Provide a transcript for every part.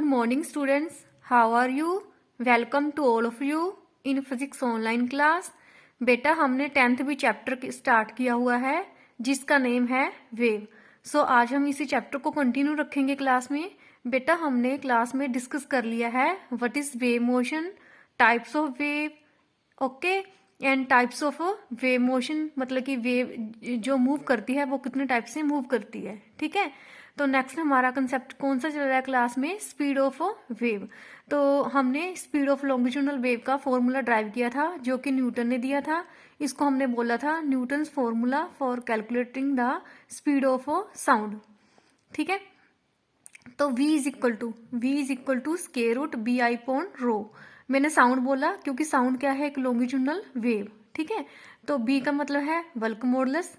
Good morning students, how are you? Welcome to all of you in physics online class। बेटा हमने 10th भी chapter start किया हुआ है जिसका नेम है वेव। सो आज हम इसी चैप्टर को कंटिन्यू रखेंगे क्लास में। बेटा हमने क्लास में डिस्कस कर लिया है what is wave motion, types of wave, okay, and types of wave motion मतलब कि वेव जो मूव करती है वो कितने टाइप से मूव करती है। ठीक है, तो नेक्स्ट हमारा कंसेप्ट कौन सा चल रहा है क्लास में? Speed of wave. तो हमने स्पीड ऑफ लॉन्गिट्यूडनल वेव का फॉर्मूला ड्राइव किया था जो कि न्यूटन ने दिया था। इसको हमने बोला था Newton's formula for calculating the speed of sound. ठीक है, तो v is equal to square root b i upon rho. मैंने साउंड बोला क्योंकि साउंड क्या है? एक लॉन्गिट्यूडनल वेव। ठीक है, तो b का मतलब है बल्क मॉडुलस,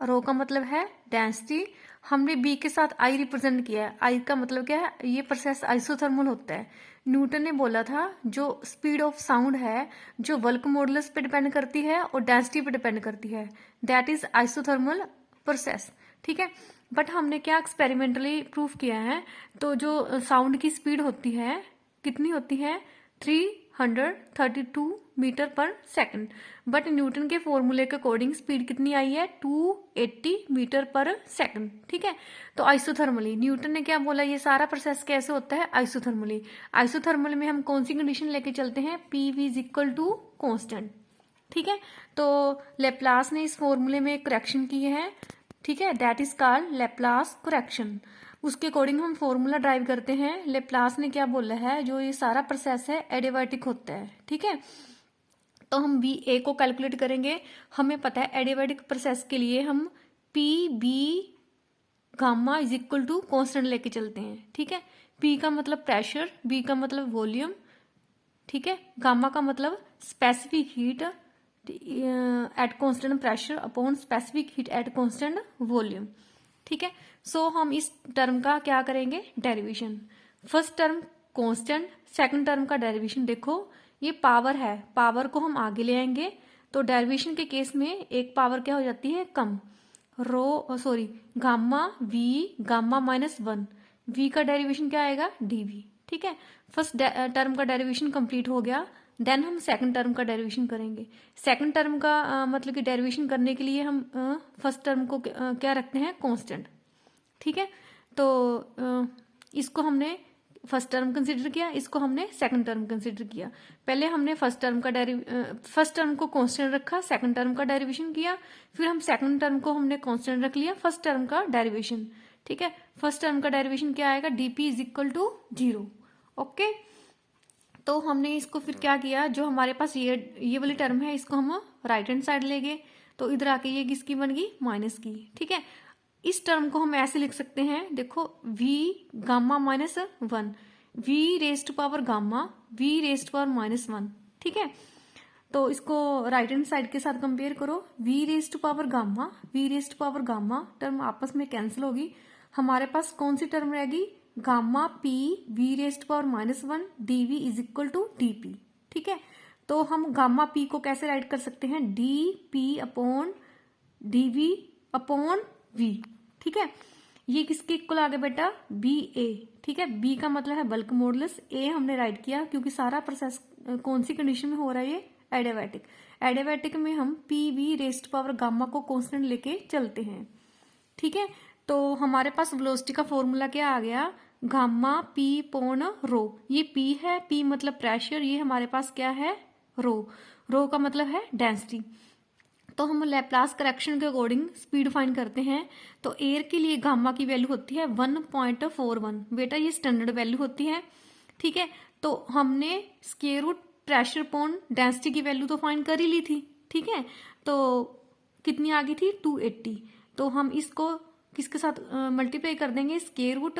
रो का मतलब है डेंसिटी। हमने b के साथ I रिप्रेजेंट किया है। I का मतलब क्या है? ये प्रोसेस आइसोथर्मल होता है। न्यूटन ने बोला था जो स्पीड ऑफ साउंड है जो बल्क मॉडुलस पे डिपेंड करती है और डेंसिटी पे डिपेंड करती है, दैट इज आइसोथर्मल प्रोसेस। ठीक है, बट हमने क्या एक्सपेरिमेंटली प्रूफ किया है, तो जो साउंड की स्पीड होती है कितनी होती है? 332 मीटर पर सेकंड। बट न्यूटन के फॉर्मूले के अकॉर्डिंग स्पीड कितनी आई है? 280 मीटर पर सेकंड। ठीक है, तो आइसोथर्मली न्यूटन ने क्या बोला? ये सारा प्रोसेस कैसे होता है? आइसोथर्मली। आइसोथर्मल में हम कौन सी कंडीशन लेके चलते हैं? P v is equal to constant. ठीक है, तो लेप्लास ने इस फॉर्मूले में करेक्शन किए हैं। ठीक है, that is called Laplace correction. उसके अकॉर्डिंग हम फॉर्मूला ड्राइव करते हैं। लेप्लास ने क्या बोला है? जो ये सारा प्रोसेस है एडियाबैटिक होता है। ठीक है, तो हम बी ए को कैलकुलेट करेंगे। हमें पता है एडियाबैटिक प्रोसेस के लिए हम p b gamma is equal to constant लेके चलते हैं। ठीक है, पी का मतलब प्रेशर, बी का मतलब वॉल्यूम, ठीक है, गामा का मतलब specific heat at constant pressure upon specific heat at constant volume. ठीक है, सो हम इस टर्म का क्या करेंगे? Derivation. First term constant, second term का डेरिवेशन। देखो ये पावर है, पावर को हम आगे ले आएंगे तो डेरिवेशन के केस में एक पावर क्या हो जाती है? कम। Gamma v gamma minus 1, v का डेरिवेशन क्या आएगा? डीवी। ठीक है, फर्स्ट टर्म का डेरिवेशन कंप्लीट हो गया, देन हम सेकंड टर्म का डेरिवेशन करेंगे। सेकंड टर्म का मतलब कि डेरिवेशन करने के लिए हम फर्स्ट टर्म को क्या रखते हैं? कांस्टेंट। ठीक है, तो इसको हमने फर्स्ट टर्म कंसिडर किया, इसको हमने सेकंड टर्म कंसिडर किया। पहले हमने फर्स्ट टर्म को कांस्टेंट रखा, सेकंड टर्म का डेरिवेशन किया, फिर हम सेकंड टर्म को हमने कांस्टेंट रख लिया, फर्स्ट टर्म का डेरिवेशन। ठीक है, फर्स्ट टर्म का डेरिवेशन क्या आएगा? Dp is equal to 0। Okay, तो हमने इसको फिर क्या किया? जो हमारे पास ये वाली टर्म है इसको हम राइट हैंड साइड ले गए, तो इधर आके ये किसकी बन गई? माइनस की। ठीक है, इस टर्म को हम ऐसे लिख सकते हैं, देखो v gamma minus 1, v rest power gamma, v rest power minus 1। ठीक है, तो इसको राइट हैंड साइड के साथ कंपेयर करो। v rest power gamma, v rest power gamma term आपस में कैंसिल होगी। हमारे पास कौन सी टर्म रहेगी? Gamma p v rest power minus 1 d v is equal to d p. ठीक है, तो हम गामा पी को कैसे राइट कर सकते हैं? D p upon d v upon v. ठीक है, ये किसके इक्वल आ गया बेटा? B a. ठीक है, बी का मतलब है बल्क मॉडुलस, ए हमने राइट किया क्योंकि सारा प्रोसेस कौन सी कंडीशन में हो रहा है? ये एडियाबैटिक। एडियाबैटिक में हम P v rest power gamma को कांस्टेंट लेके चलते हैं। ठीक है, तो हमारे पास वेलोसिटी का फॉर्मूला क्या आ गया? गामा पी पोन रो। ये पी है, पी मतलब प्रेशर, ये हमारे पास क्या है? रो। रो का मतलब है डेंसिटी। तो हम लैप्लास करेक्शन के अकॉर्डिंग स्पीड फाइंड करते हैं। तो एयर के लिए गामा की वैल्यू होती है 1.41। बेटा ये स्टैंडर्ड वैल्यू होती है। ठीक है, तो हमने स्क्वायर रूट प्रेशर पोन डेंसिटी की वैल्यू तो फाइंड कर ही ली थी। ठीक है, तो कितनी आ गई थी? 280। तो हम इसको किसके साथ मल्टीप्लाई कर देंगे? Square root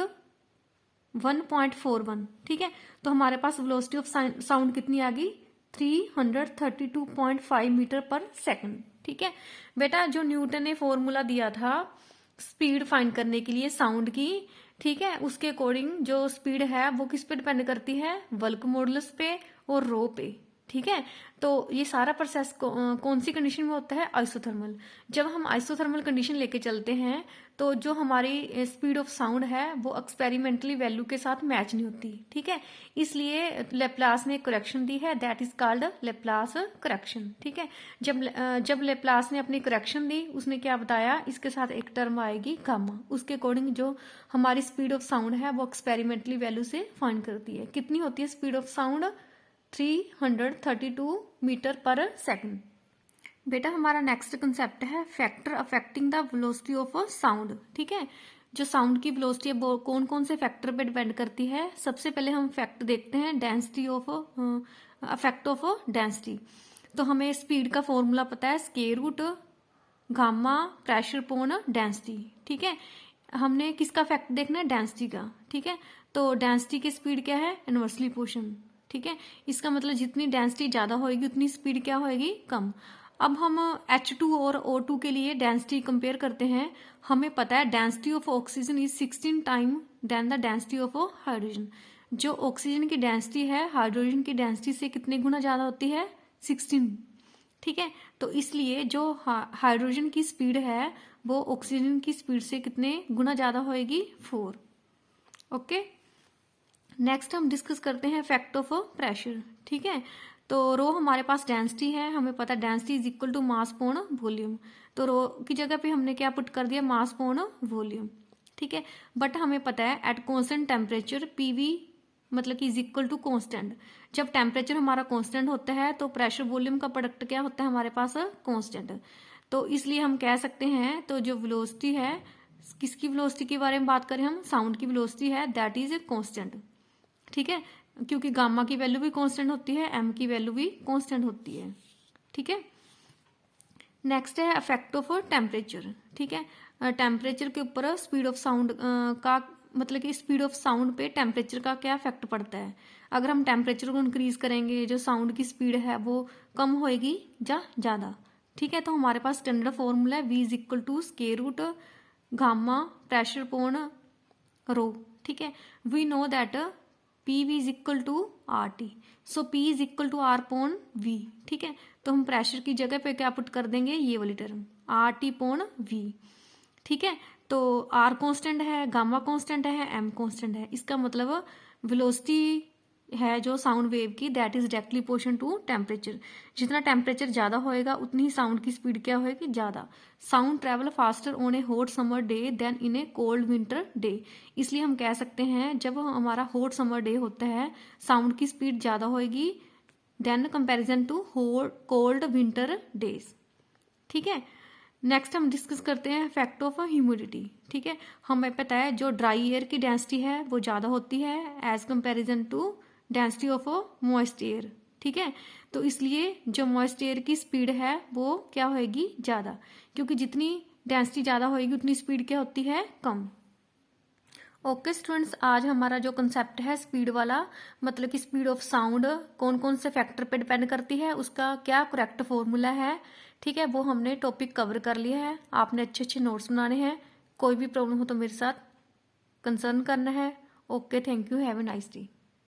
1.41। ठीक है, तो हमारे पास वेलोसिटी ऑफ साउंड कितनी आ गई? 332.5 मीटर पर सेकंड। ठीक है बेटा, जो न्यूटन ने फॉर्मूला दिया था स्पीड फाइंड करने के लिए साउंड की, ठीक है, उसके अकॉर्डिंग जो स्पीड है वो किस पे डिपेंड करती है? बल्क मॉडुलस पे और रो पे। ठीक है। तो ये सारा प्रोसेस कौन सी कंडीशन में होता है? आइसोथर्मल। जब हम आइसोथर्मल कंडीशन लेके चलते हैं तो जो हमारी स्पीड ऑफ साउंड है वो एक्सपेरिमेंटली वैल्यू के साथ मैच नहीं होती, ठीक है। इसलिए लेप्लास ने करेक्शन दी है, that is called Laplace correction, ठीक है। जब लेप्लास ने अपनी करेक्शन दी, उसने क्या बताया, इसके साथ एक टर्म आएगी गामा, उसके अकॉर्डिंग जो हमारी स्पीड ऑफ साउंड है वो एक्सपेरिमेंटली वैल्यू से फाइंड करती है। कितनी होती है स्पीड ऑफ साउंड? 332 मीटर पर सेकंड। बेटा हमारा नेक्स्ट कंसेप्ट है factor affecting the velocity of sound, ठीक है। जो साउंड की वेलोसिटी है वो कौन कौन से फैक्टर पे डिपेंड करती है? सबसे पहले हम फैक्ट देखते हैं density of affect of density. तो हमें स्पीड का फॉर्मूला पता है, स्क्वायर रूट गामा प्रेशर पोन डेंसिटी, ठीक है। हमने किसका फैक्ट देखना है? डेंसिटी का, ठीक है। तो डेंसिटी की स्पीड क्या है? इनवर्सली प्रोपोर्शन, ठीक है। इसका मतलब जितनी डेंसिटी ज्यादा होगी उतनी स्पीड क्या होगी? कम। अब हम H2 और O2 के लिए डेंसिटी कंपेयर करते हैं। हमें पता है density of oxygen is 16 time then the density of hydrogen. जो ऑक्सीजन की डेंसिटी है हाइड्रोजन की डेंसिटी से कितने गुना ज्यादा होती है? 16, ठीक है। तो इसलिए जो हाइड्रोजन की स्पीड है वो ऑक्सीजन की स्पीड से कितने गुना ज्यादा होएगी? 4। ओके। नेक्स्ट हम डिस्कस करते हैं फैक्ट ऑफ प्रेशर, ठीक है। तो रो हमारे पास डेंसिटी है, हमें पता है density is equal to mass upon volume. तो रो की जगह पे हमने क्या पुट कर दिया? मास पोन वॉल्यूम, ठीक है। बट हमें पता है एट कांस्टेंट टेम्परेचर पीवी मतलब कि इज इक्वल टू कांस्टेंट। जब टेम्परेचर हमारा कांस्टेंट होता है तो प्रेशर वॉल्यूम का प्रोडक्ट क्या होता है हमारे पास? कांस्टेंट। तो इसलिए हम कह सकते हैं, तो जो वेलोसिटी है, किसकी वेलोसिटी के बारे में बात करें हम? साउंड की वेलोसिटी है, दैट इज कांस्टेंट, ठीक है। क्योंकि गामा की वैल्यू भी कांस्टेंट होती है, एम की वैल्यू भी कांस्टेंट होती है, ठीक है। नेक्स्ट है इफेक्ट ऑफ टेम्परेचर, ठीक है। टेम्परेचर के ऊपर स्पीड ऑफ साउंड का मतलब कि स्पीड ऑफ साउंड पे टेम्परेचर का क्या इफेक्ट पड़ता है? अगर हम टेम्परेचर को इंक्रीज करेंगे जो साउंड की स्पीड है वो कम होएगी या ज्यादा, ठीक है। तो हमारे पास स्टैंडर्ड फॉर्मूला है V is equal to square root gamma pressure upon rho, ठीक है। We know that PV is equal to RT, so P is equal to R upon V, ठीक है। तो हम प्रेशर की जगह पे क्या पुट कर देंगे? ये वाली टर्म RT पोन V, ठीक है। तो R कांस्टेंट है, गामा कांस्टेंट है, M कांस्टेंट है। इसका मतलब वेलोसिटी है जो साउंड वेव की, that is directly proportion to temperature. जितना टेम्परेचर ज्यादा होएगा उतनी ही साउंड की स्पीड क्या होएगी? ज्यादा। Sound travel faster on a hot summer day than in a cold winter day. इसलिए हम कह सकते हैं जब हमारा हॉट समर डे होता है साउंड की स्पीड ज्यादा होएगी then comparison to cold winter days, ठीक है। नेक्स्ट हम डिस्कस करते हैं फैक्ट ऑफ ह्यूमिडिटी, ठीक है। हमें पता है जो ड्राई एयर की डेंसिटी है वो ज्यादा होती है as comparison to density of moist air, ठीक है। तो इसलिए जो मॉइस्ट एयर की स्पीड है वो क्या होएगी? ज्यादा, क्योंकि जितनी डेंसिटी ज्यादा होएगी उतनी स्पीड क्या होती है? कम। ओके स्टूडेंट्स, आज हमारा जो कंसेप्ट है स्पीड वाला, मतलब कि स्पीड ऑफ साउंड कौन कौन से फैक्टर पे डिपेंड करती है, उसका क्या करेक्ट फॉर्मूला है, ठीक है, वो हमने टॉपिक कवर कर लिया है। आपने अच्छे अच्छे नोट्स बनाने हैं। कोई भी प्रॉब्लम हो तो मेरे साथ कंसर्न करना है। Okay, thank you, have a nice day.